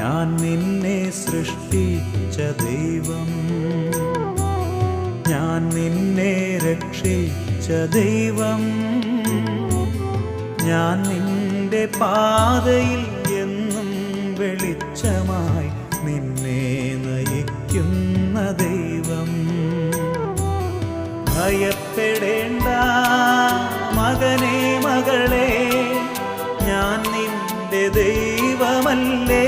ഞാൻ നിന്നെ സൃഷ്ടിച്ച ദൈവം, ഞാൻ നിന്നെ രക്ഷിച്ച ദൈവം, ഞാൻ നിന്റെ പാതയിൽ എന്നും വെളിച്ചമായി നിന്നെ നയിക്കുന്ന ദൈവം. ഭയപ്പെടേണ്ട മകനേ മകളേ, ഞാൻ നിന്റെ ദൈവമല്ലേ.